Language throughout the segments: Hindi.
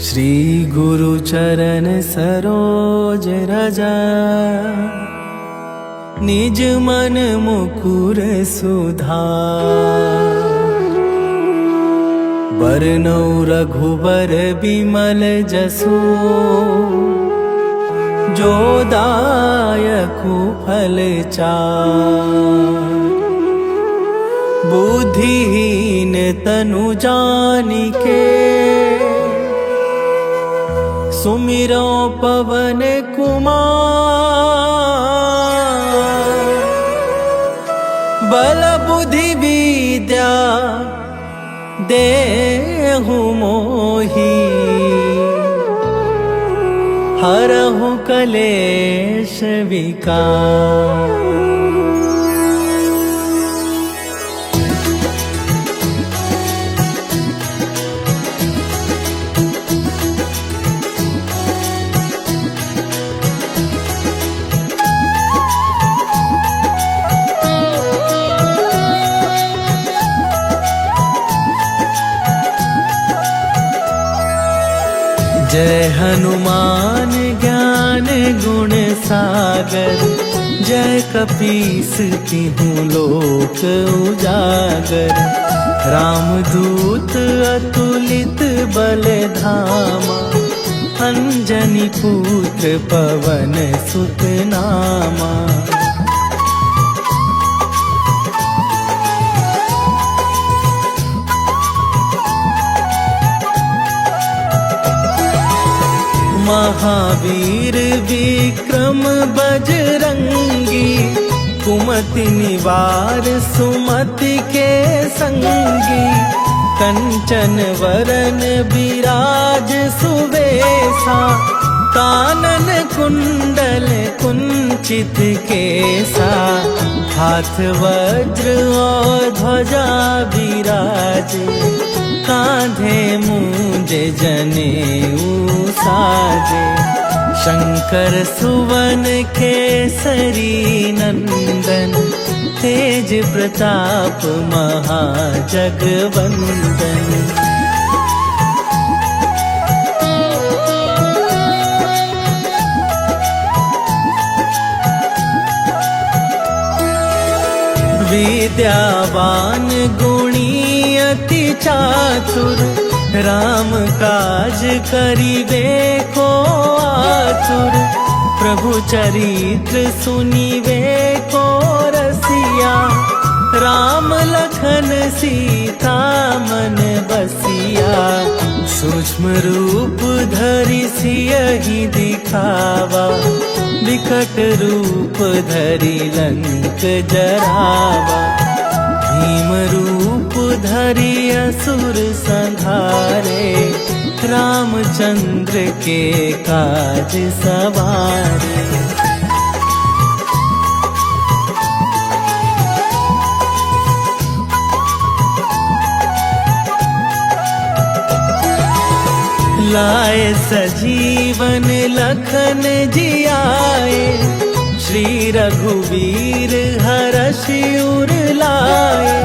श्री गुरु चरण सरोज रज, निज मन मुकुर सुधार। बरनौ रघुबर बिमल जसु, जो दायकु फल चार। बुद्धिहीन तनु जानिके, सुमिरो पवन कुमार। बल बुद्धि विद्या देहु मोहि, हरहु कलेश विकार। जय हनुमान ज्ञान गुण सागर, जय कपीस तिहु लोक उजागर। रामदूत अतुलित बल धामा, अंजनी पुत्र पवन सुत नामा। महावीर विक्रम बजरंगी, कुमति निवार सुमति के संगी। कंचन वरन विराज सुवेशा, कानन कुंडल कुंचित केसा। हाथ वज्र और ध्वजा विराजे, कांधे मूंज जनेऊ साजे। शंकर सुवन केसरी नंदन, तेज प्रताप महाजगवंदन। विद्यावान गुणी अति चातुर, राम काज करिबे को आतुर। प्रभु चरित्र सुनिबे को रसिया, राम लखन सीता मन बसिया। सूक्ष्म रूप धरि सियहि दिखावा, विकट रूप धरि लंक जरावा। भीम रूप धरि असुर संहारे, रामचंद्र के काज सवारे। लाए सजीवन लखन जियाए, श्री रघुवीर हरषि उर लाए।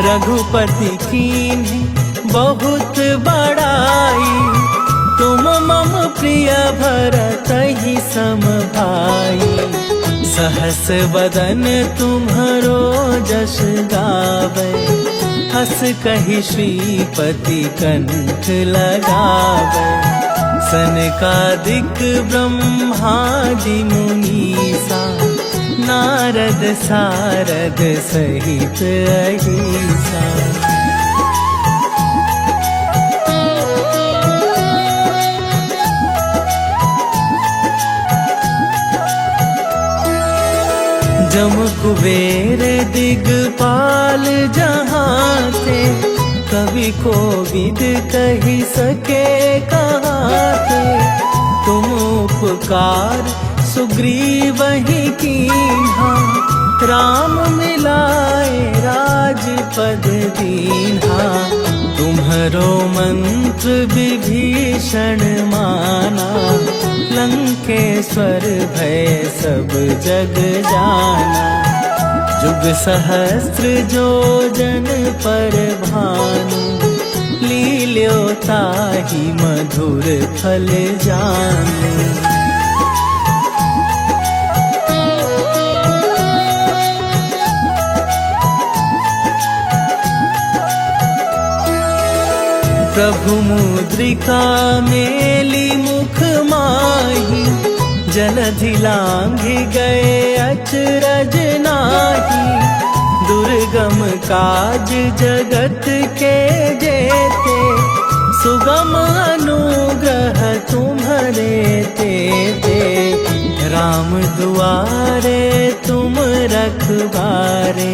रघुपति कीन्ही बहुत बड़ाई, तुम मम प्रिय भरतहि सम भाई। सहस वदन तुम्हरो जस गावे, हस कहि श्रीपति कंठ लगावे। सनकादिक ब्रह्मादि मुनीसा, नारद सारद सहित अहिसा। जम कुबेर दिगपाल जहाँ थे, कवि कोविद कही सके कहाँ थे। तुम उपकार सुग्रीवहि कीन्हा, राम मिलाए राजपद दीन्हा। तुम्हरो मंत्र विभीषण माना, लंकेश्वर भय सब जग जाना। जुग सहस्त्र जोजन पर भानु, लील्यो ताहि मधुर फल जानु। प्रभु मुद्रिका मेली मुख माही, जलधि लांघि गए अचरज नाहि। दुर्गम काज जगत के जेते, सुगम अनुग्रह तुम्हरे तेते। राम दुआरे तुम रखवारे,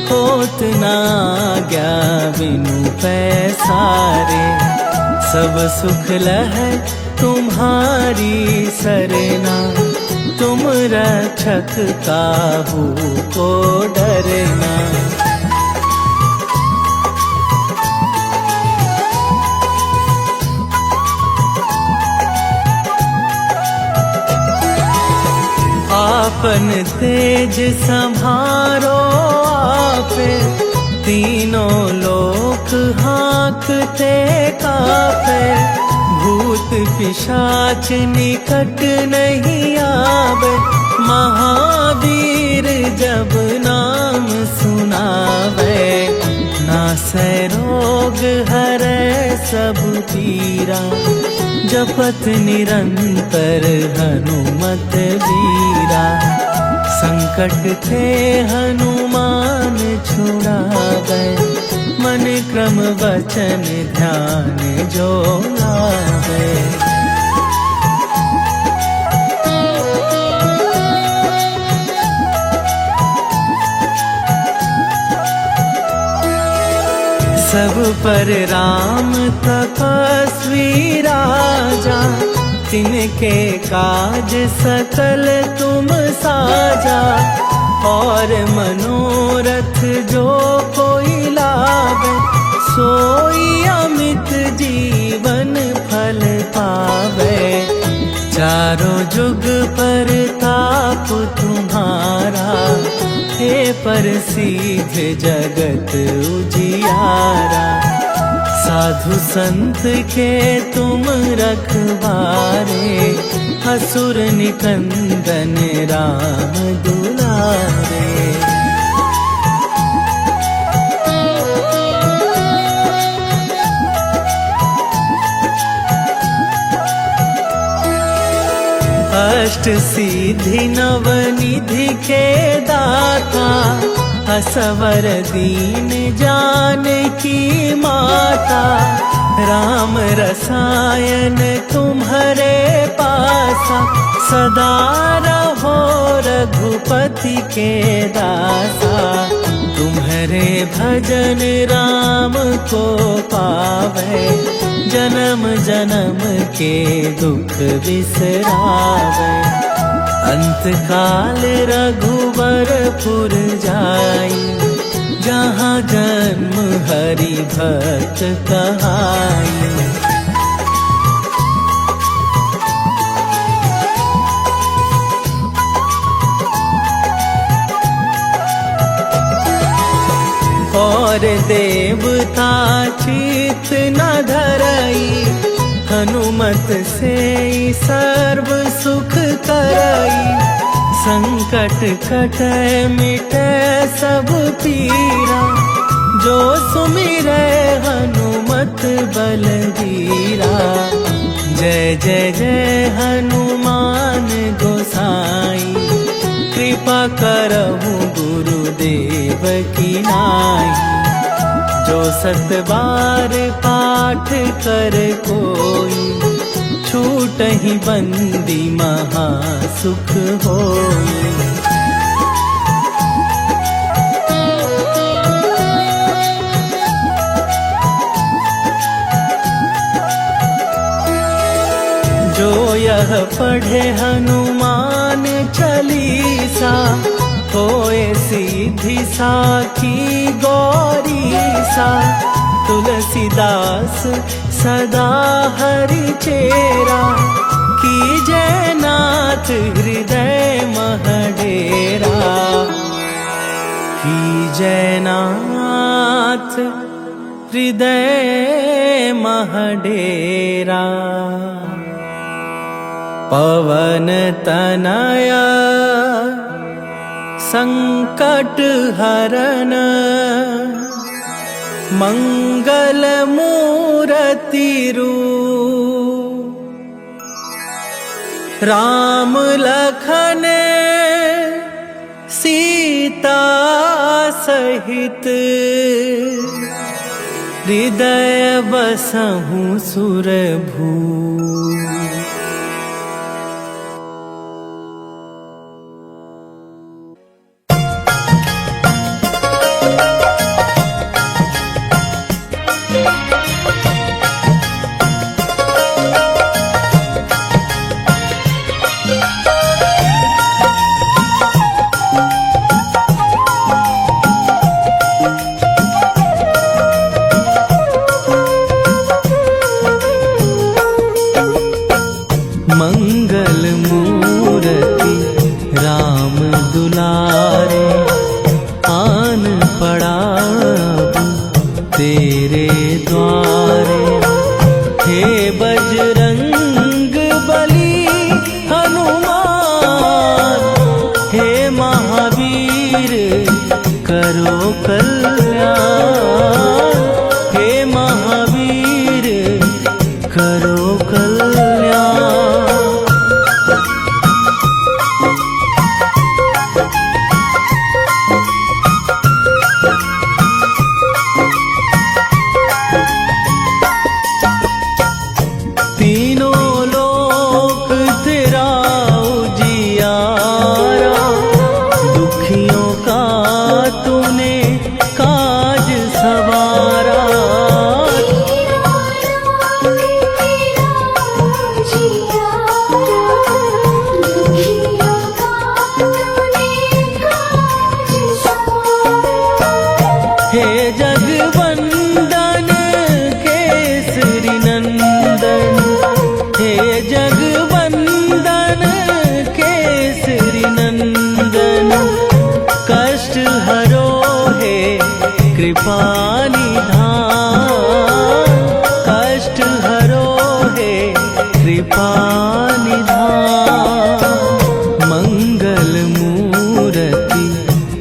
होत न आज्ञा बिनु पैसारे। सब सुख लहै तुम्हारी सरना, तुम रक्षक काहू को डरना। आपन तेज संभारो आपे, तीनों लोक हाँकते कापे। भूत पिशाच निकट नहीं आवे, महावीर जब नाम सुनावे। नासै रोग हरै सब पीरा, जपत निरंतर हनुमत बीरा। संकट ते हनुमान छुड़ावे, मन क्रम वचन ध्यान जो लावे। सब पर राम तपस्वी राजा, तिनके काज सकल तुम साजा। और मनोरथ जो कोई लावे, सोई अमित जीवन फल पावे। चारों जुग पर ताप तुम्हारा, हे प्रसिद्ध जगत उजियारा। साधु संत के तुम रखवारे, असुर निकंदन राम दुलारे। अष्ट सिद्धि नवनिधि के दाता, असवर दीन जानकी माता। राम रसायन तुम्हारे पासा, सदा रहो रघुपति के दासा। तुम्हारे भजन राम को पावे, जन्म जन्म के दुख बिसरावे। अंत काल रघुवरपुर जाई, जहाँ जन्म हरि भक्त कहाई। और देवता चित न धरई, हनुमत से सर्व सुख करई। संकट कटै मिटै सब पीरा, जो सुमिरै हनुमत बलबीरा। जय जय जय हनुमान गोसाई, कृपा करहु गुरुदेव की नाई। जो सत बार पाठ कर कोई, छूटहि बंदी महा सुख होई। जो यह पढ़े हनुमान चालीसा, होए सिद्धि साखी गौरीसा। तुलसीदास सदा हरि चेरा, कीजय नाथ हृदय महडेरा। जयनाथ हृदय महडेरा, पवन तनया संकट हरन, मंगल मूर्ति रूप। राम लखन सीता सहित, हृदय बसहु सुरभू। मंगल मूर्ति राम दुलारे, आन पड़ा तेरे द्वारे। हे बजरंग बली हनुमान, हे महावीर करो कल्याण, हे महावीर करो कल्याण। हे जगवंदन केसरी नंदन, हे जगवंदन केसरी नंदन। कष्ट हरो हे कृपा निधान, कष्ट हरो हे कृपा निधान। मंगल मूर्ति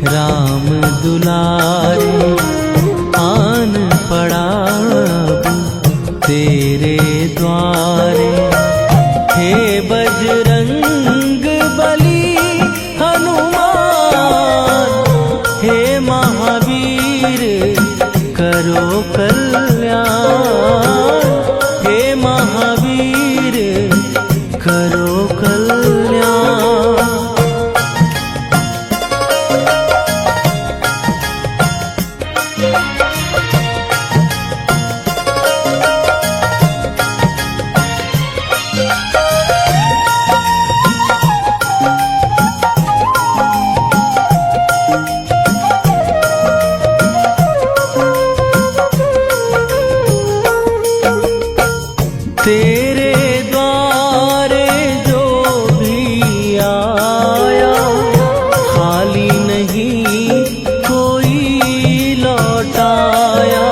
राम दुलारे, आन पड़ा तेरे द्वारे। हे बजरंग बली हनुमान, हे महावीर करो कल्याण, हे महावीर करो कल्याण। तेरे द्वारे जो भी आया, खाली नहीं कोई लौटाया।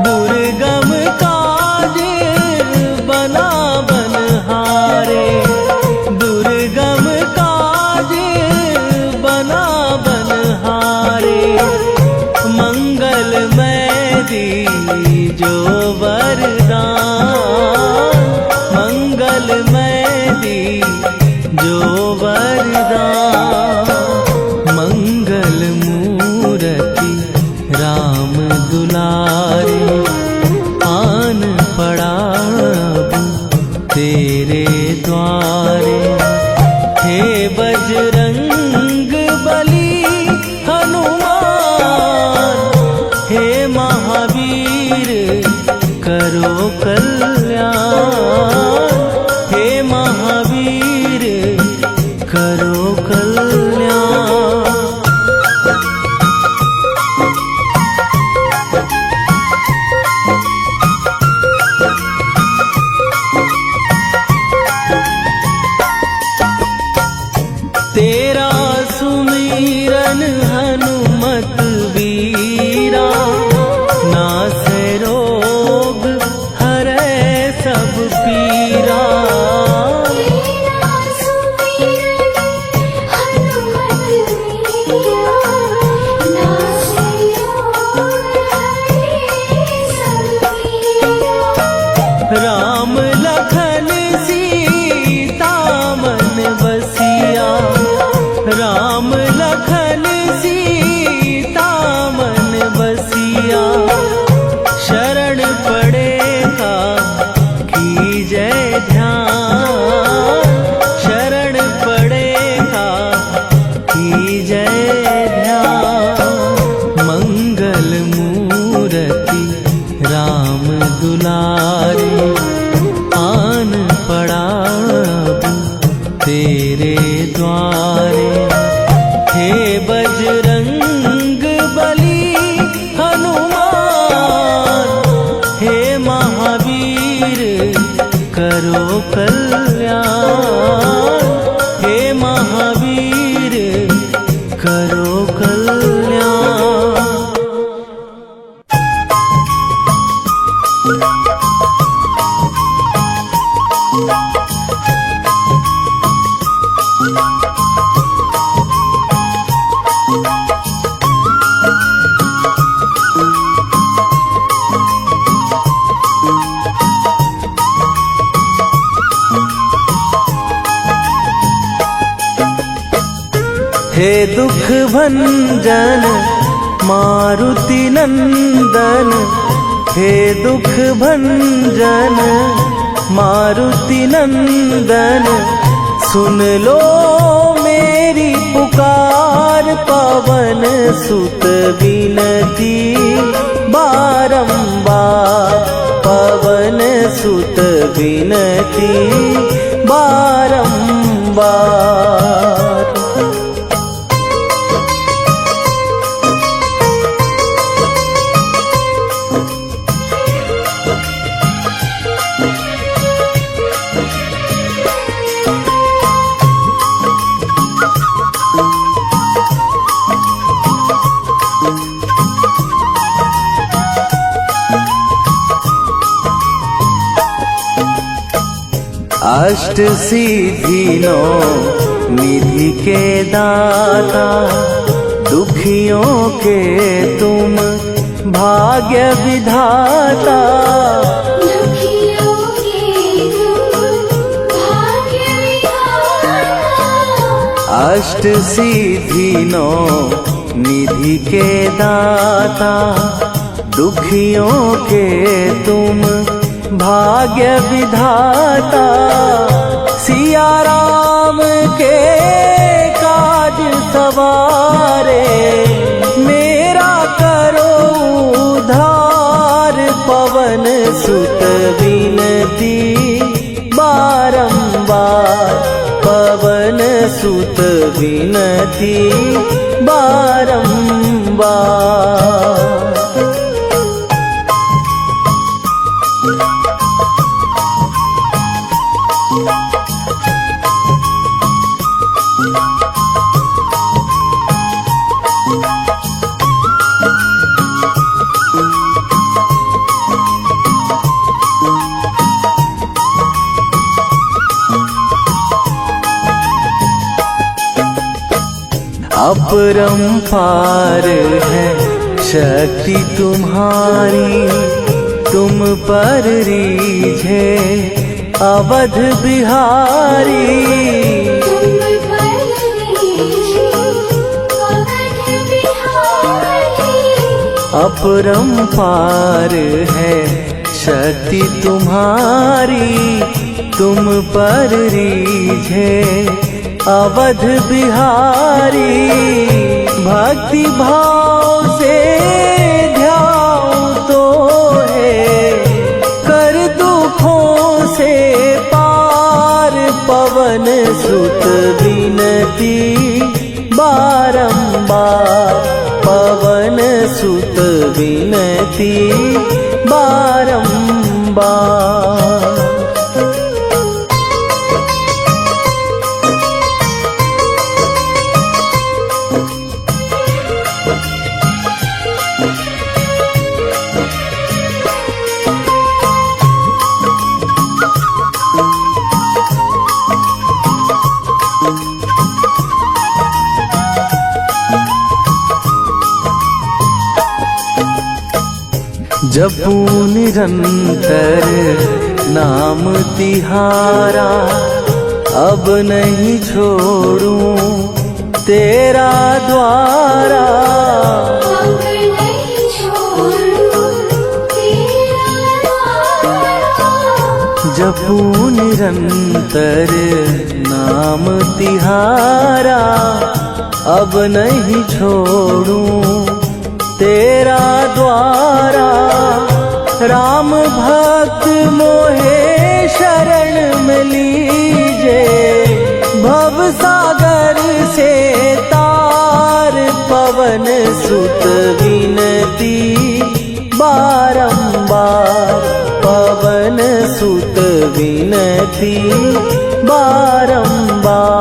दुर्गम काज बना बनहारे, दुर्गम काज बना बनहारे। मंगलमय दीजो वरदान, मंगलमय दीजो वरदान। मंगल मूर्ति राम दुलारे, आन पड़ा तेरे द्वारे। हे बजरंग बली हनुमान, हे महावीर करो कल्याण, हे महावीर करो कल्याण। पुकारे, आन पड़ा अब तेरे द्वारे। हे बजरंग बली हनुमान, हे महावीर करो कल्याण, हे महावीर करो कल्याण। हे दुख भंजन मारुति नंदन, हे दुख भंजन मारुति नंदन, सुन लो मेरी पुकार। पवन सुत विनती बारंबार, पवन सुत विनती बारंबार। अष्ट सिद्धि नौ निधि के दाता, दुखियों के तुम भाग्य विधाता। दुखियों के तुम भाग्य विधाता। अष्ट सिद्धि नौ निधि के दाता, दुखियों के तुम भाग्य विधाता। सिया राम के काज सवारे, मेरा करो उद्धार। पवन सुत विनती बारंबार, पवन सुत विनती बारंबार। अपरंपार है शक्ति तुम्हारी, तुम पर रीझे अवध बिहारी। तुम पर रीझे अवध बिहारी। अपरंपार है शक्ति तुम्हारी, तुम पर रीझे अवध बिहारी। भक्ति भाव से ध्याऊं तो है, कर दुखों से पार। पवन सुत विनती बारंबार, पवन सुत विनती बारंबार। जपू निरंतर नाम तिहारा, अब नहीं छोड़ूं तेरा द्वारा। अब नहीं छोड़ूं तेरा द्वारा। जपू निरंतर नाम तिहारा, अब नहीं छोड़ूं तेरा द्वारा। राम भक्त मोहे शरण में लीजे, भव सागर से तार पवन सुत विनती बारंबार, पवन सुत विनती बारंबार।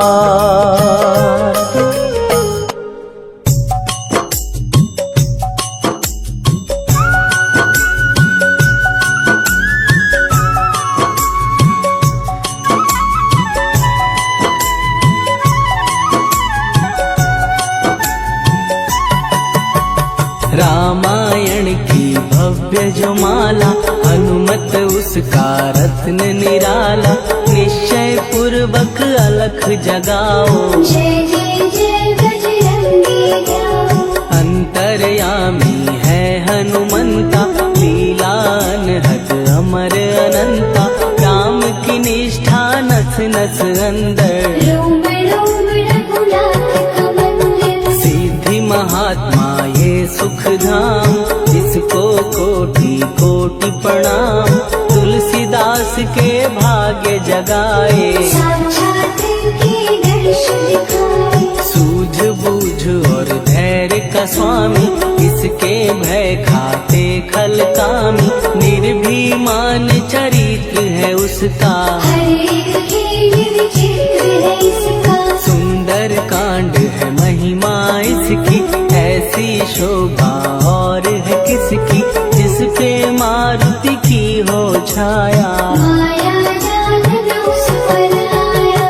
रामायण की भव्य जो माला, हनुमत उसका रत्न निराला, निश्चय पूर्वक अलख जगाओ। जय जय जय बजरंगी जाओ, अंतर्यामी है हनुमंता, लीला अनहद अमर अनंता, राम की निष्ठा नस नस अंदर, रोम रोम रघुनाथ का मंदिर। सिद्धि महात्मा ये सुख धाम, जिसको कोटि कोटि प्रणाम, तुलसीदास के भाग्य जगाए। साक्षात के दर्शन दिखाए, सूझ बूझ और धैर्य का स्वामी, इसके भय खाते खल कामी, निर्भीमान चरित्र है उसका, हर एक खेल विचित्र है इसका। सुंदर कांड है महिमा इसकी, ऐसी शोभा और है किसकी, जिस पे मारुति की हो छाया। माया जाल न उस पर आया,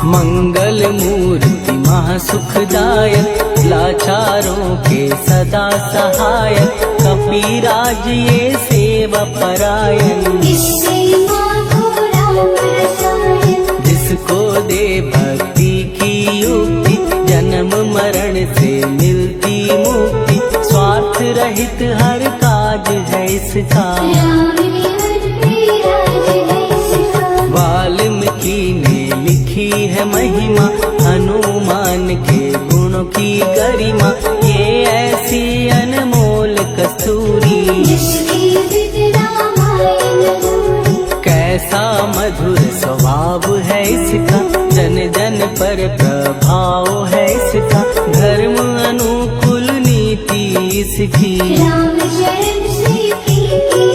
मंगल मूर्ति महासुखदायक, लाचारों के सदा सहायक, कपीराज ये सेवा परायण, इससे माधो राम रसायन। जिसको दे भक्ति की युक्ति, जन्म मरण से मिलती मुक्ति, स्वार्थ रहित हर काज है इसका। राम निवर पे राज है इसका, वाल्मीकि ने लिखी है महिमा, हनुमान के गुणों की गरिमा, ये ऐसी अनमोल कस्तूरी, जिसकी विद रामायण दूरी। कैसा मधुर स्वभाव है इसका, जन जन पर प्रभाव है इसका, धर्म अनुकूल नीति इसकी, राम शरण से प्रीति,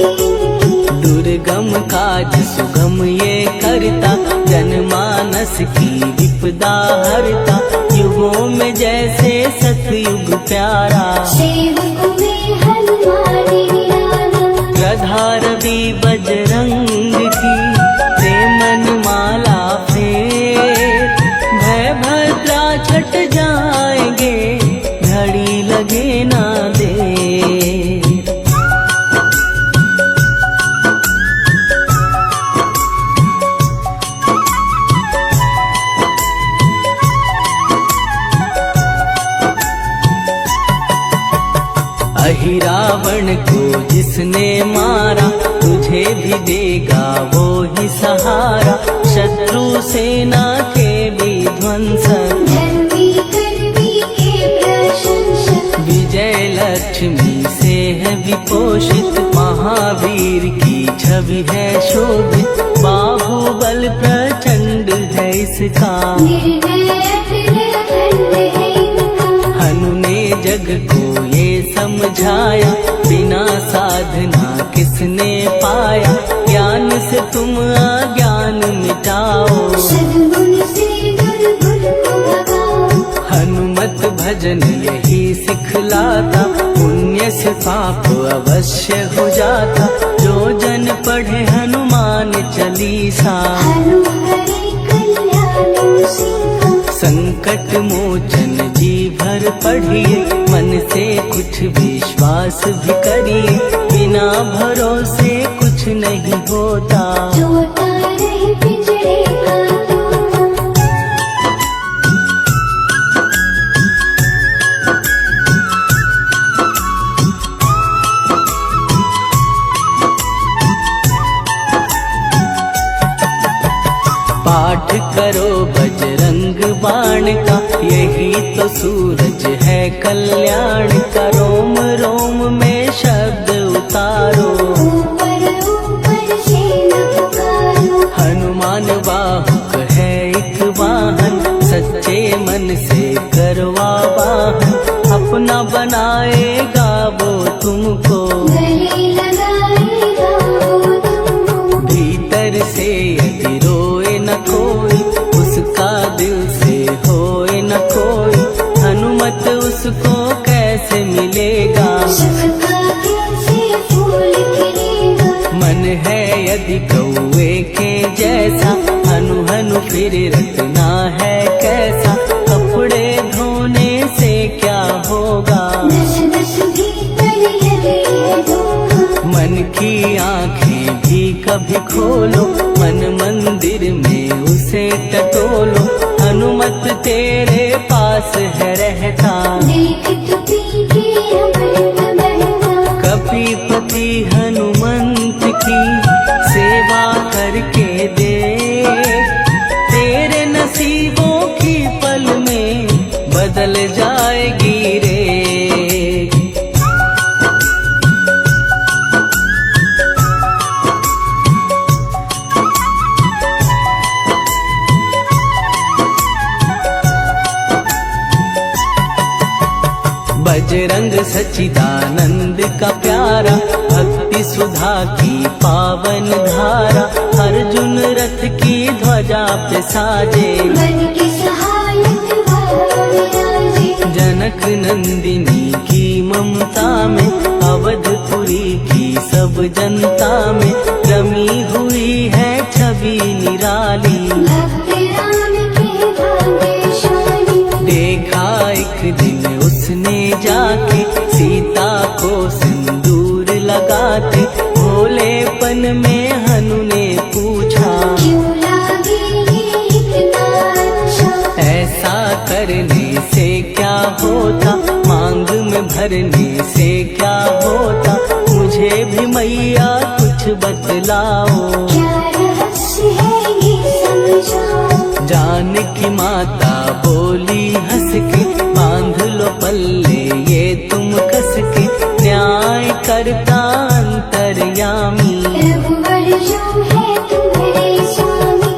दुर्गम काज सुगम ये करता, जनमानस की विपदा हरता, युगों में जैसे सतयुग प्यारा, सेवक में हनुमान निराला। गधा रवि बजरंग की, प्रेमन माला फेर, भय भद्रा छट जाएंगे, घड़ी लगे ना देर। अहिरावण को जिसने मारा, तुझे भी देगा वो ही सहारा, शत्रु सेना के विध्वंसक, धर्मी कर्मी के प्रशंसक, विजय लक्ष्मी से है विपोषित, महावीर की छवि है शोभित, बाहुबल प्रचंड है इसका, निर्भय अखंड है इनका। हनु ने जग को ये समझाया, बिना साधना किसने पाया, ज्ञान से तुम अज्ञान मिटाओ, सद्गुण से दुर्गुण को भगाओ। हनुमत भजन यही सिखलाता, पुण्य से पाप अवश्य हो जाता, जो जन पढ़े हनुमान चालीसा, हनु हरे कल्याण सीता। संकट मोचन जी भर पढ़िए, मन से कुछ विश्वास भी करिए, बिना भरोसे कुछ नहीं होता, जोता रहे पिंजरे का तोता। पाठ करो बजरंग बाण का, यही तो सूरज है कल्याण का। रोम रोम में शब्द उतारो, ऊपर ऊपर से न पुकारो। हनुमान बाहुक है एक वाहन, सच्चे मन से करवा वाहन। अपना बनाएगा वो तुमको, गले लगाएगा वो तुमको। भीतर से यदि रोए न कोई, उसका दिल से होए न कोई। हनुमत उसको कैसे मिलेगा, सबका कैसे फूल खिलेगा। मन है यदि कौए के जैसा, हनु हनु फिर रटना है कैसा। कपड़े धोने से क्या होगा, दस दस भीतर लगे धोखा। मन की आंखें भी कभी खोलो, मन मंदिर में उसे टटोलो। हनुमत तेरे पास है रहता, देख तो पीके अमृत बहता। कपीपति हनुमंत की सेवा करके दे, तेरे नसीबों की पल में बदल जाएगी रे। बजरंग सच्चिदानंद का प्यारा, भक्ति सुधा की पावन धारा। अर्जुन रथ की ध्वजा पे साजे, मन की सहायक विराजे। जनक नंदिनी की ममता में, अवधपुरी की सब जनता में रमी हुई है छवि निराली। भक्त राम के भाग्यशाली, देखा एक दिन उसने जाके सीता को सिंदूर लगाते। भोलेपन में हनु ने पूछा, क्यों लागे ये इतना अच्छा। ऐसा करने से क्या होता, मांग में भरने से क्या होता। मुझे भी मैया कुछ बतलाओ, क्या रहस्य है ये समझाओ। जानकी माता बोली हंस के, बांध लो पल्ले ये तुम कस के। न्याय करता अंतर्यामी, रघुवर जो है तुम्हारे स्वामी।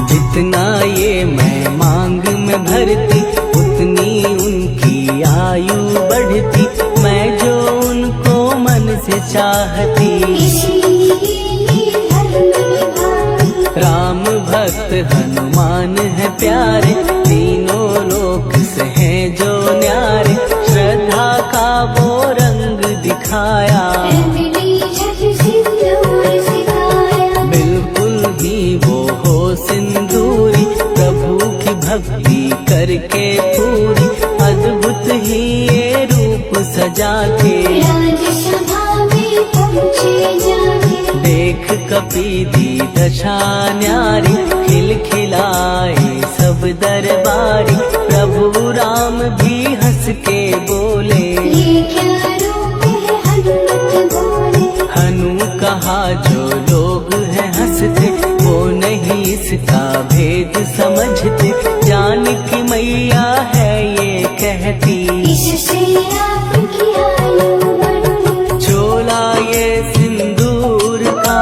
जितना ये मैं मांग में भरती, उतनी उनकी आयु बढ़ती। मैं जो उनको मन से चाहती, इसीलिए धर्म निभाती। राम भक्त हनुमान है प्यारे, तीनों लोक से हैं जो न्यारे। श्रद्धा का वो रंग दिखाया, रंगली झट सिंदूर सिखाया। बिल्कुल ही वो हो सिंदूरी, प्रभु की भक्ति करके पूरी। अद्भुत ही ये रूप सजा के, राजसभा में पहुँचे जाके। देख कपीदी दशा न्यारी, खिलखिलाए सब दरबारी। प्रभु राम भी हंस के बोले, ये क्या रूप है हनुमत बोले। हनु कहा जो लोग हैं हंसते, वो नहीं इसका भेद समझते। जानकी मैया है ये कहती, इससे आपकी आयु बढ़ी। चोला ये सिंदूर का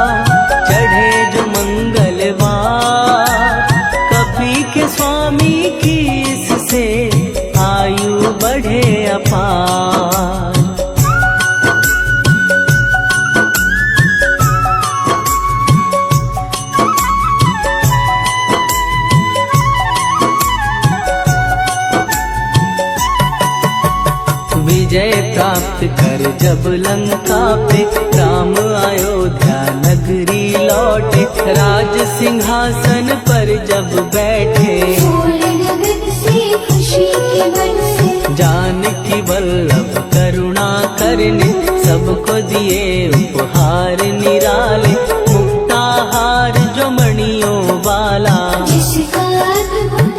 चढ़े जो मंगलवार। कपी के स्वामी की इससे आयु बढ़े अपार। विजय प्राप्त कर जब लंका पे, राम अयोध्या नगरी लौटे। राज सिंहासन पर जब बैठे, फूल लगन से खुशी के बरसे। जानकी वल्लभ करुणा करने, सबको दिए उपहार निराले। मुक्ताहार जो मणियों वाला, जिसका अद्भुत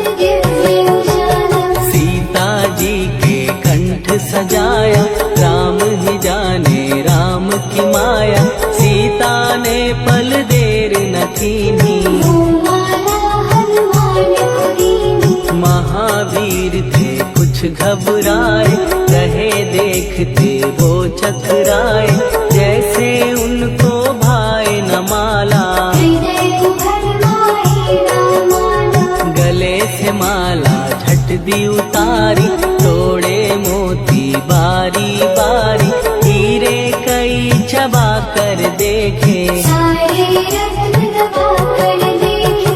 घबराए, रहे देखते वो चकराए, जैसे उनको भाए न माला। हृदय को भरमाए रामाला, गले से माला झट दी उतारी, तोड़े मोती बारी बारी, हीरे कई चबा कर देखे, सारे रत्न दबा कर देखे।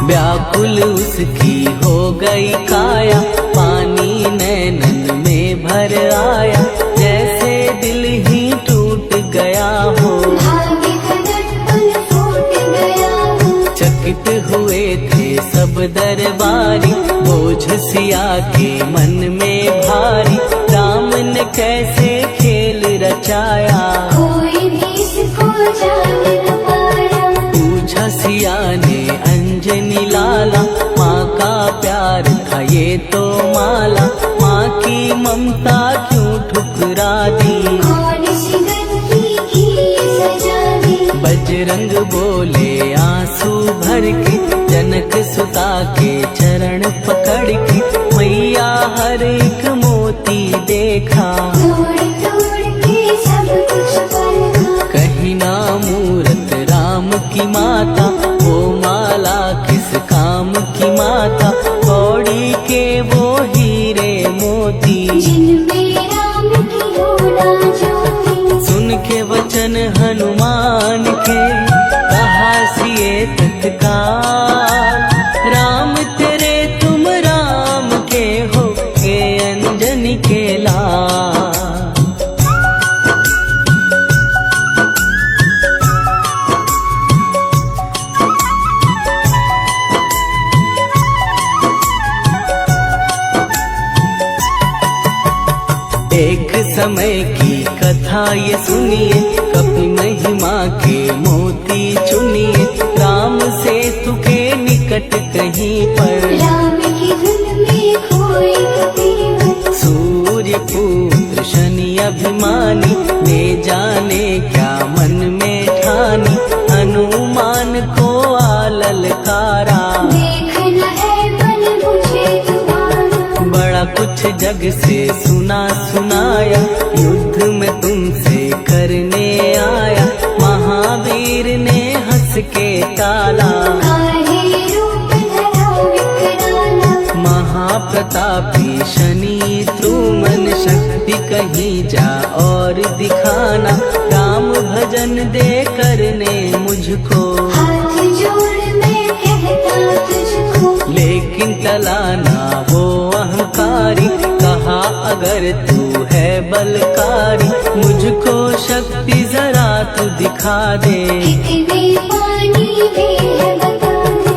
व्याकुल उसकी हो गई काया, पानी नैनन में भर आया, जैसे दिल ही टूट गया हो, भाग्य का दर्पण फूट गया हो। चकित हुए थे सब दरबारी, बोझ सिया के मन में भारी, राम ने कैसे खेल रचाया, कोई भी इसको जान न पाया। पूछा सिया ने अंजनी लाला, माँ का प्यार था ये तो माला, माँ की ममता क्यों ठुकरा दी, कौन सी गलती की ये सजा दी। बजरंग बोले आंसू भर के, जनक सुता के चरण पकड़ के, मैया हर एक मोती देखा, तोड़ तोड़ के सब कुछ परखा। कहीं ना मूरत राम की माता, वो माला किस काम की माता, कौड़ी के वो हीरे मोती, जिनमें राम की होना ज्योति। सुन के वचन हनुमान के, कहा सिए तत्काल, राम तेरे तुम राम के हो के अंजनी के लाल। एक समय की कथा ये सुनिए, कपि महिमा के मोती चुनिए, राम सेतु के निकट कहीं पर, राम की धुन में खोए कबीर। सूर्य पुत्र शनि अभिमानी, ने जाने क्या मन में ठानी, हनुमान को आललकारा, देखना है बल मुझे तुम्हारा। बड़ा कुछ जग से सुना सुनाया, युद्ध में तुमसे करने आया, महावीर ने हंस के टाला, काहे रूप धरा विकराला। महाप्रतापी शनि तू मन शक्ति कहीं जा और दिखाना, राम भजन दे करने मुझको, हाथ जोड़ मैं कहता तुझको। लेकिन टला ना वो अहंकारी, कहा अगर तू है बलकारी, मुझको शक्ति जरा तू दिखा दे, कितने पानी भी है बता दे।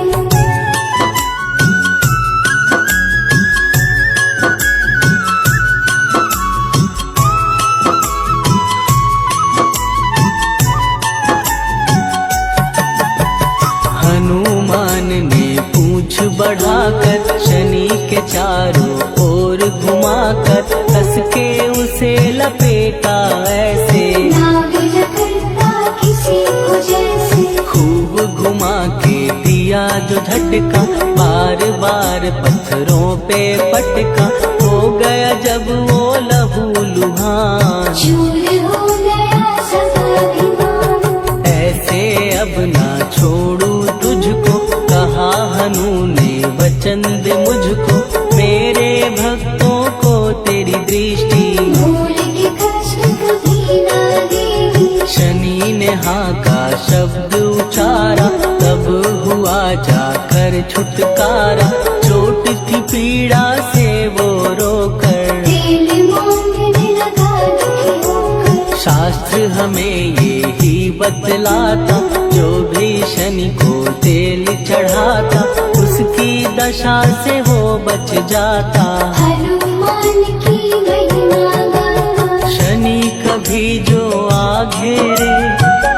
हनुमान ने पूछ बढ़ाकर, शनि के चारों ओर घुमाकर, कस के उसे लपेटा ऐसे, नाग करता किसी को जैसे। खूब घुमा के दिया जो झटका, बार बार पत्थरों पे पटका, हो गया जब वो लहू लुहान, चूर हो गया सब अभिमान। ऐसे अब ना छोड़ू तुझको, कहा हनु ने वचन दे मुझको, मेरे भक्तों को तेरी दृष्टि, भूल के कष्ट कभी ना देगी। शनि ने हाँ का शब्द उचारा, तब हुआ जाकर छुटकारा, चोट की पीड़ा से वो रोकर, तेल मांगने लगा दुखी होकर। शास्त्र हमें ये ही बतलाता, जो भी शनि को तेल चढ़ाता, उसकी दशा से वो बच जाता। हनुमान की महिमा गाता, शनि कभी जो आ घेरे,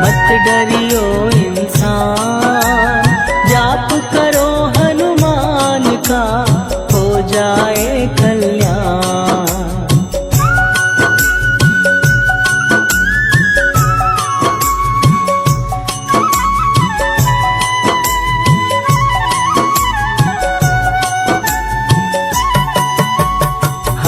मत डरियो इंसान, जाप करो हनुमान का, हो जाए कल्याण।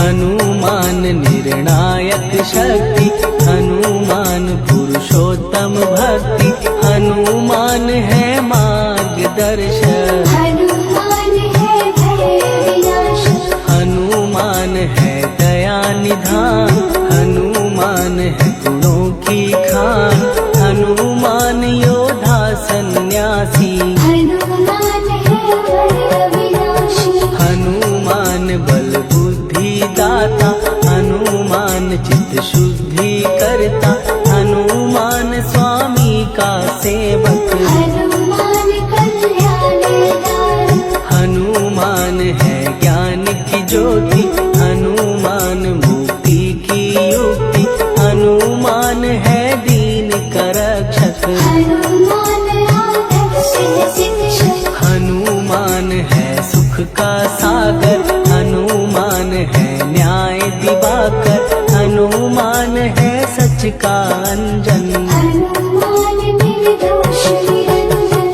हनुमान निर्णायक शक्ति, हनुमान पुरुषोत्तम भक्ति, हनुमान है मार्गदर्शक, हनुमान है भय विनाशक, हनुमान है दया निधान, हनुमान है गुणों की खान, हनुमान योद्धा सन्यासी, हनुमान है भय विनाशी, हनुमान बल बुद्धि दाता, हनुमान चित्त शुद्धि करता, हनुमान स्वामी का सेवक, हनुमान कल्याणदायक, हनुमान है ज्ञान की ज्योति, हनुमान मुक्ति की युक्ति, हनुमान है दीन का रक्षक, हनुमान आदर्श शिक्षक, हनुमान है सुख का सागर, हनुमान है न्याय दिवाकर, हनुमान है सच का अंजन। हनुमान निर्दोष निरंजन,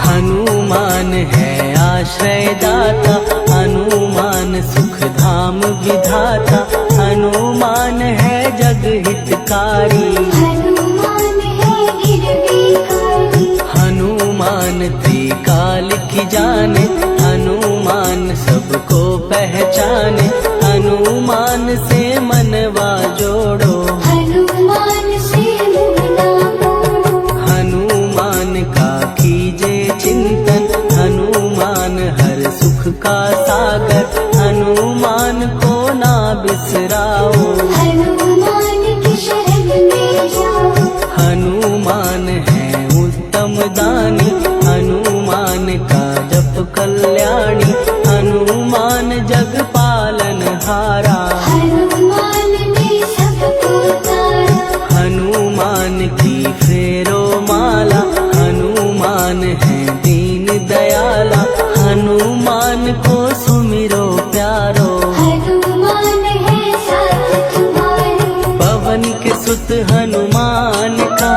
हनुमान है आश्रयदाता, हनुमान सुख धाम विधाता, हनुमान है जग हितकारी, हनुमान है निर्विकारी, हनुमान त्रिकाल की जाने, हनुमान सबको पहचाने, हनुमान से मनवा जोड़ो, हनुमान से मुँह ना मोड़ो, हनुमान का कीजे चिंतन, हनुमान हर सुख का सागर, हनुमान को ना बिसराओ, हनुमान की शरण में जाओ, हनुमान है उत्तम दानी, हनुमान का जप कल्याणी, हनुमान जग पालन हारा, हनुमान ने सबको तारा, हनुमान की फेरो माला, हनुमान है दीन दयाला, हनुमान को सुमिरो प्यारो, हनुमान है साथ तुम्हारे, पवन के सुत हनुमान का,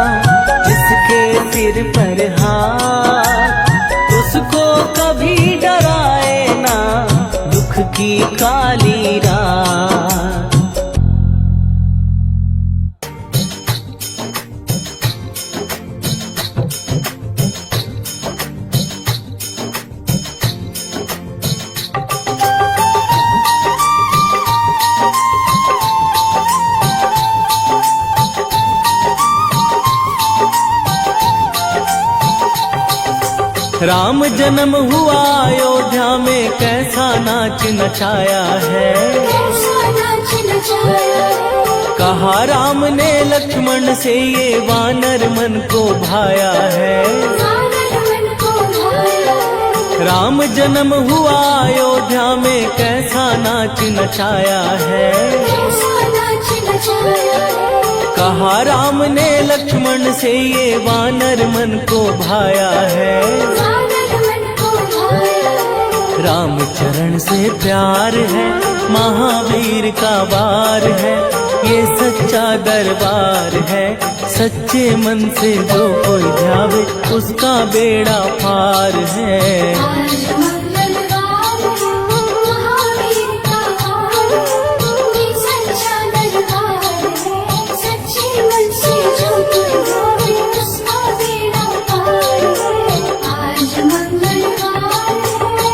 जिसके सिर पर हाथ, उसको कभी डराए ना दुख की काली रात। राम जन्म हुआ अयोध्या में, कैसा नाच नचाया है, कैसा नाच नचाया है, कहा राम ने लक्ष्मण से ये वानर मन को भाया है, वानर मन को भाया है, राम जन्म हुआ अयोध्या में, कैसा नाच नचाया है, कैसा नाच नचाया है, कहा राम ने लक्ष्मण से ये वानर मन को भाया है, वानर मन को भाया है, राम चरण से प्यार है, महावीर का वार है, ये सच्चा दरबार है, सच्चे मन से जो कोई ध्यावे उसका बेड़ा पार है। आज मंगलवार है, महावीर का वार है, ये सच्चा दरबार है, सच्चे मन से जो कोई ध्यावे उसका बेड़ा पार है। आज मंगलवार है,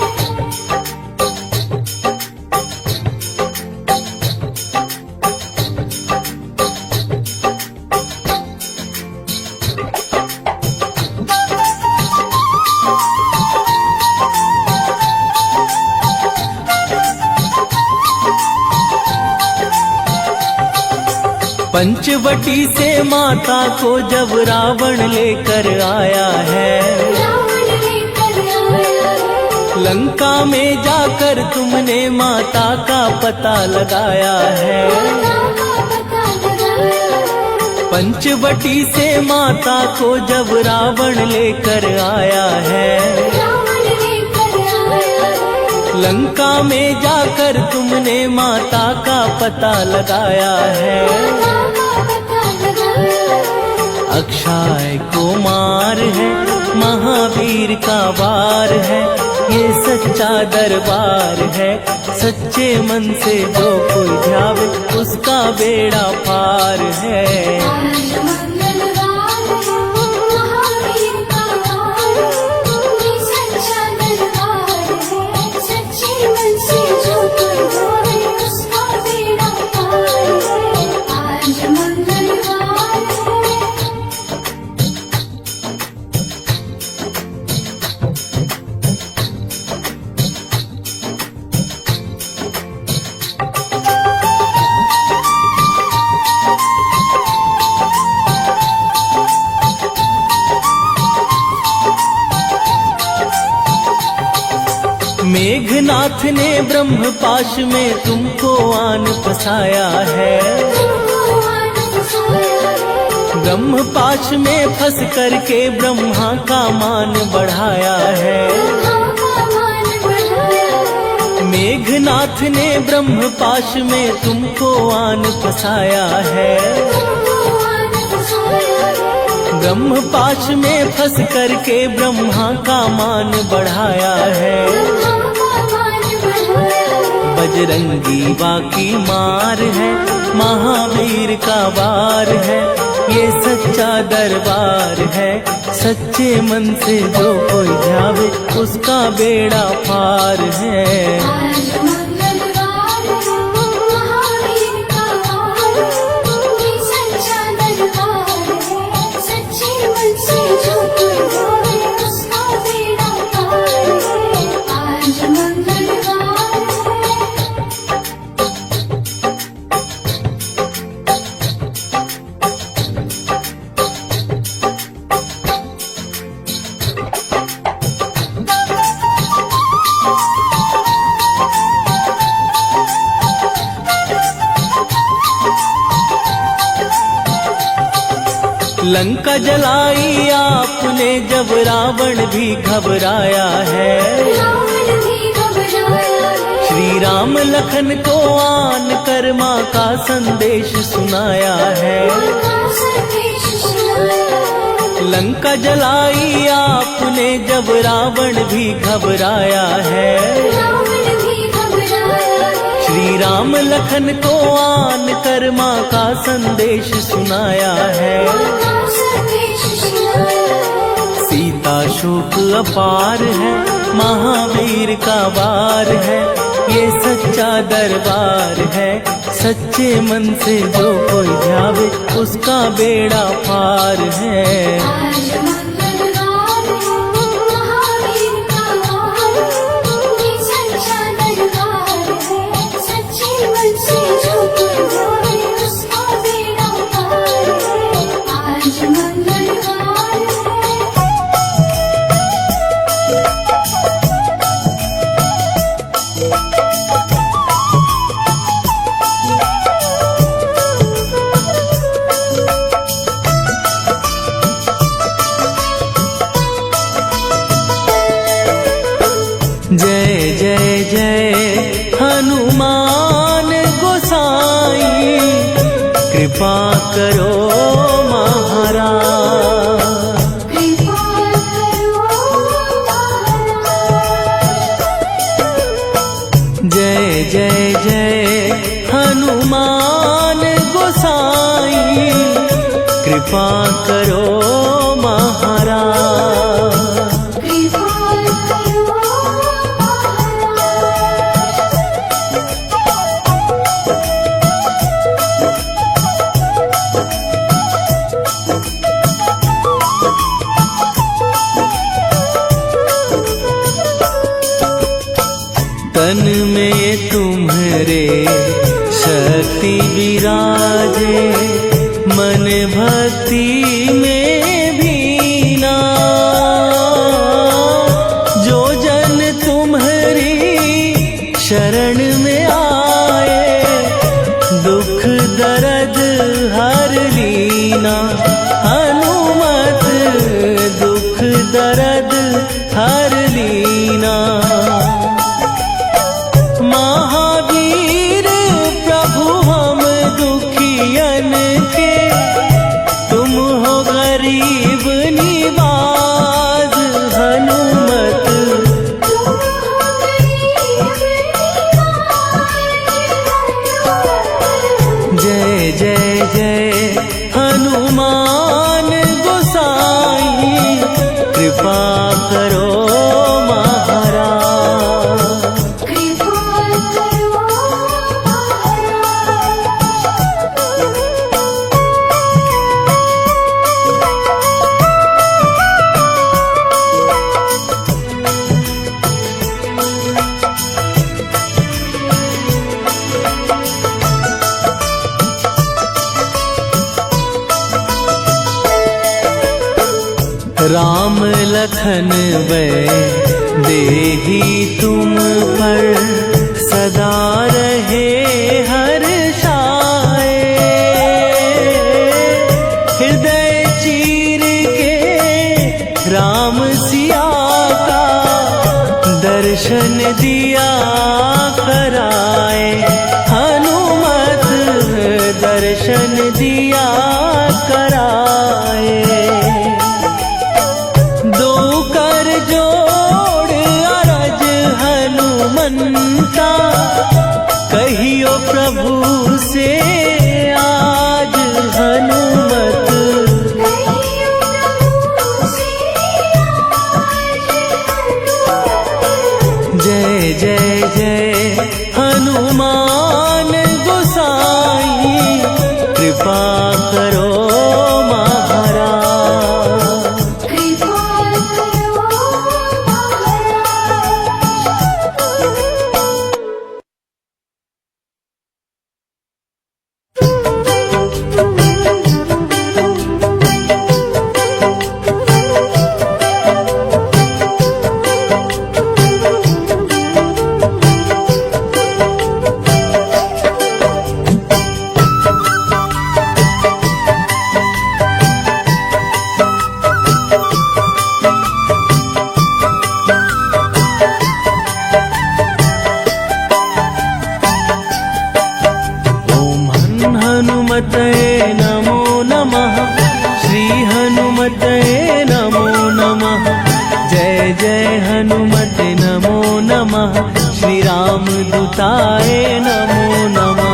पंचवटी से माता को जब रावण लेकर आया है, रावण लेकर आया है, लंका में जाकर तुमने माता का पता लगाया है, माता का पता लगाया है, पंचवटी से माता को जब रावण लेकर आया है, रावण लेकर आया है, लंका में जाकर तुमने माता का पता लगाया है। अक्षय कुमार है, महावीर का वार है, ये सच्चा दरबार है। सच्चे मन से जो कोई ध्यावे उसका बेड़ा पार है। मेघनाथ ने ब्रह्मपाश में तुमको आन फसाया है। ब्रह्मपाश में फंस करके ब्रह्मा का मान बढ़ाया है। मेघनाथ ने ब्रह्मपाश में तुमको आन फसाया है। ब्रह्मपाश में फंस करके ब्रह्मा का मान बढ़ाया है। बजरंगी बाकी मार है, महावीर का वार है, ये सच्चा दरबार है। सच्चे मन से जो कोई ध्यावे उसका बेड़ा पार है। लंका जलाई आपने जब रावण भी घबराया है। श्री राम लखन को आन कर माँ का संदेश सुनाया है। लंका जलाई आपने जब रावण भी घबराया है। श्री राम लखन को आन कर माँ का संदेश सुनाया है। सीता शोक अपार है, महावीर का वार है, ये सच्चा दरबार है। सच्चे मन से जो कोई ध्यावे उसका बेड़ा पार है। जय जय जय हनुमान गोसाई, कृपा करो महाराज। जय जय जय हनुमान गोसाई, कृपा करो महाराज। तन में तुम्हारे शक्ति विराजे, मन भक्ति में भीना। जो जन तुम्हारी शरण में आए, दुख दर्द हर लीना। हनुमत दुख दर्द हर लीना। राम लखन वै देही तुम पर सदा रहे हर्षाए। हृदय चीर के राम सिया का दर्शन दिया कराए। हनुमत दर्शन दिया कराए। दो कर जोड़ अरज हनुमंता कहियो प्रभु से आज हनुमत। जय जय जय हनुमान गोसाई कृपा करो हनुमते नमो नमः। श्री हनुमते नमो नमः। जय जय हनुमते नमो नमः। श्री राम दूताय नमो नमः।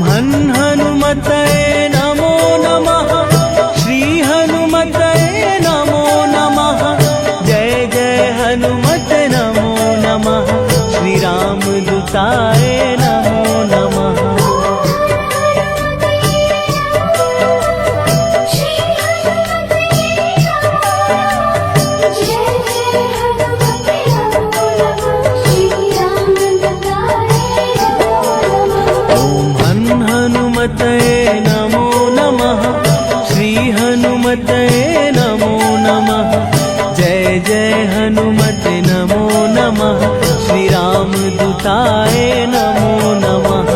हनुमते नमो नमः। श्री हनुमते नमो नमः। जय जय हनुमते नमो नमः। श्री राम दूताय नमो नमः। हनुमते नमो नमः। श्री हनुमते नमो नमः। जय जय हनुमते नमो नमः। श्री राम दूताय नमो नमः।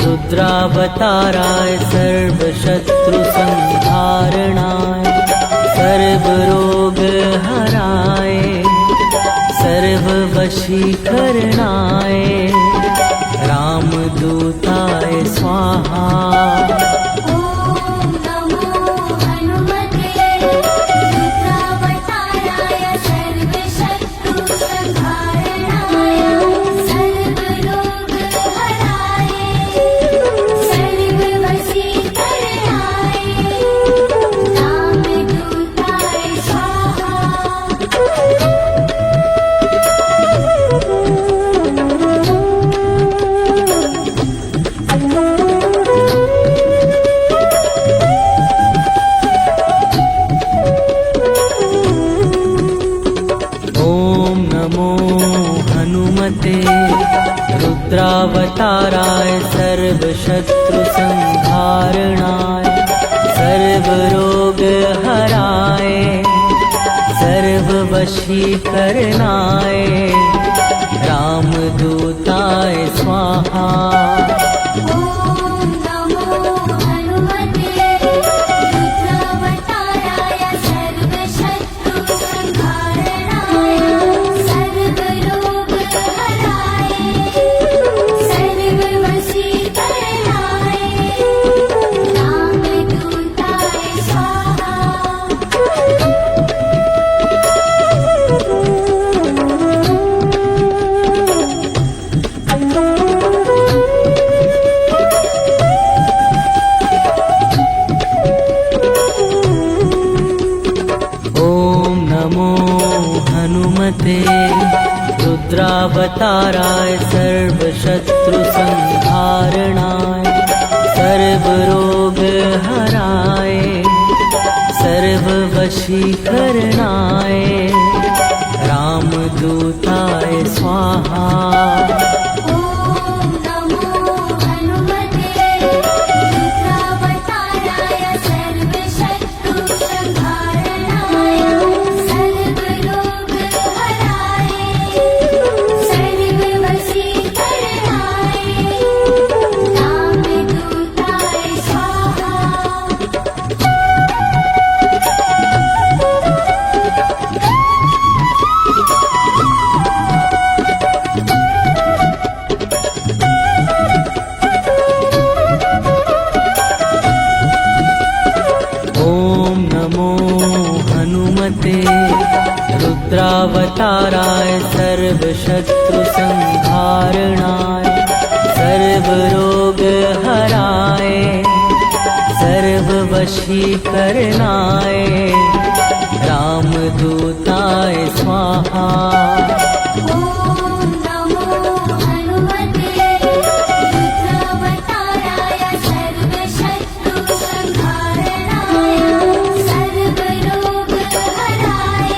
रुद्रावताराय सर्वशत्रु संहारणाय सर्वरोग हराय सर्ववशीकरणाय रामदूताय स्वाहा। रुद्रावताराय सर्वशत्रु संहारणाय सर्व रोग हराए, सर्व वशीकरणाय, रामदूताय स्वाहा। ॐ नमो हनुमते रुद्रावताराय सर्वशत्रुसंहारणाय, सर्वरोगहराय, सर्ववशीकरणाय, रामदूताय स्वाहा। ॐ नमो हनुमते रुद्रावताराय सर्वशत्रुसंहारणाय, सर्वरोगहराय, सर्ववशीकरणाय, रामदूताय स्वाहा। ॐ नमो हनुमते रुद्रावताराय सर्वशत्रुसंहारणाय, सर्वरोगहराय, सर्ववशीकरणाय, रामदूताय स्वाहा। ॐ नमो हनुमते रुद्रावताराय सर्वशत्रुसंहारणाय, सर्वरोगहराय, सर्ववशीकरणाय, रामदूताय स्वाहा। ॐ नमो हनुमते रुद्रावताराय सर्वशत्रुसंहारणाय, सर्वरोगहराय,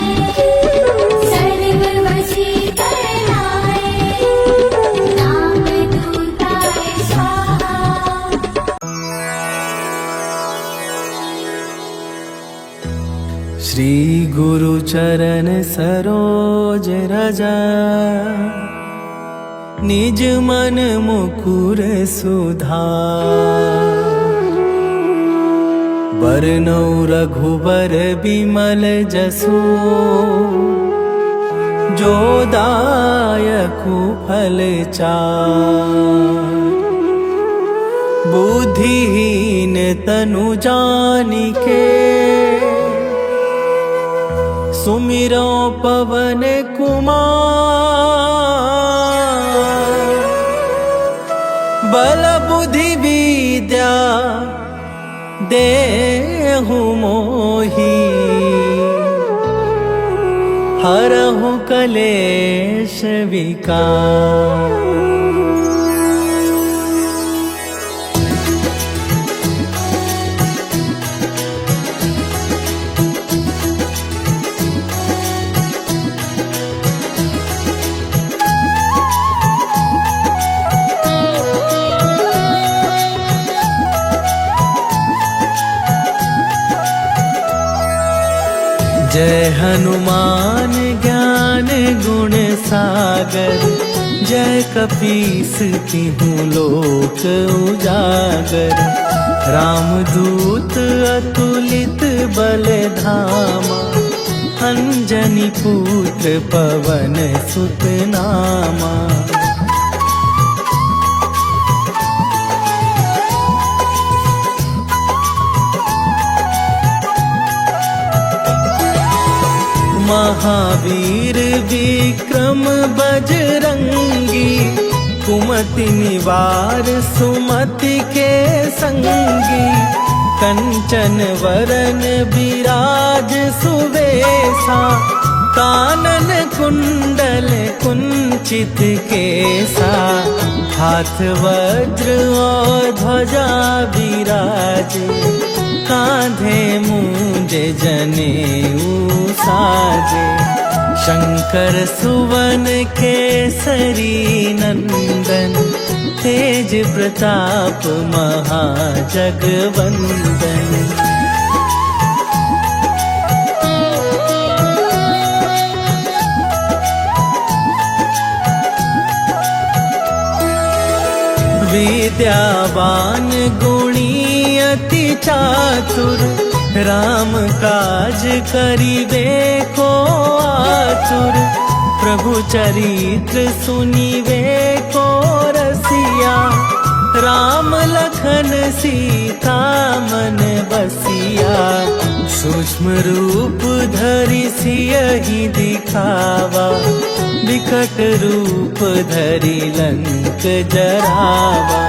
सर्ववशीकरणाय, रामदूताय स्वाहा। श्री गुरु चरण सरोज रज, निज मन मुकुर सुधार। बरनौ रघुबर बिमल जसु, जो दायकु फल चार। बुद्धिहीन तनु जानिके, सुमिरो पवन कुमार। बल बुद्धि विद्या देहु मोहि, हरहु कलेश विकार। जय हनुमान ज्ञान गुण सागर, जय कपीस तिहु लोक उजागर। रामदूत अतुलित बल धामा, अंजनी पुत्र पवन सुत नामा। महावीर विक्रम बजरंगी, कुमति निवार सुमति के संगी। कंचन वरन विराज सुवेशा, कानन कुंडल कुंचित केसा। हाथ वज्र और ध्वजा विराजे, कांधे मूंज जनेऊ साजे। शंकर सुवन केसरी नंदन, तेज प्रताप महाजगवंदन। विद्यावान गुणी अति चातुर, राम काज करिबे को आतुर। प्रभु चरित्र सुनिबे को रसिया, राम लखन सीता मन बसिया। सूक्ष्म रूप धरि सियहि दिखावा, विकट रूप धरि लंक जरावा।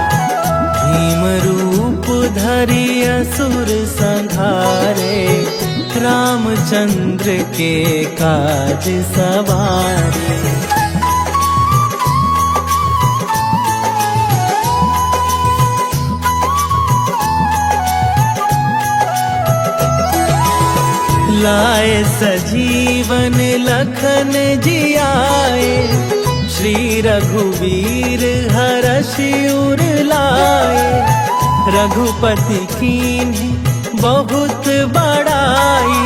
भीम रूप धरि असुर संहारे, रामचंद्र के काज सवारे। लाए सजीवन लखन जियाए, श्री रघुवीर हरषि उर लाए। रघुपति कीन्ही बहुत बड़ाई,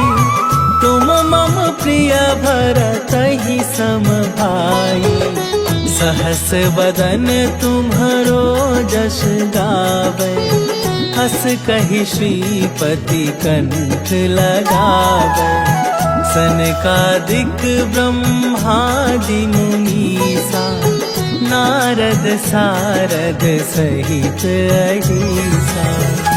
तुम मम प्रिय भरतहि सम भाई। सहस बदन तुम्हरो जस गावे, हस कहि श्रीपति कंठ लगावे। सनकादिक ब्रह्मादि मुनीसा, नारद सारद सहित अहिसा।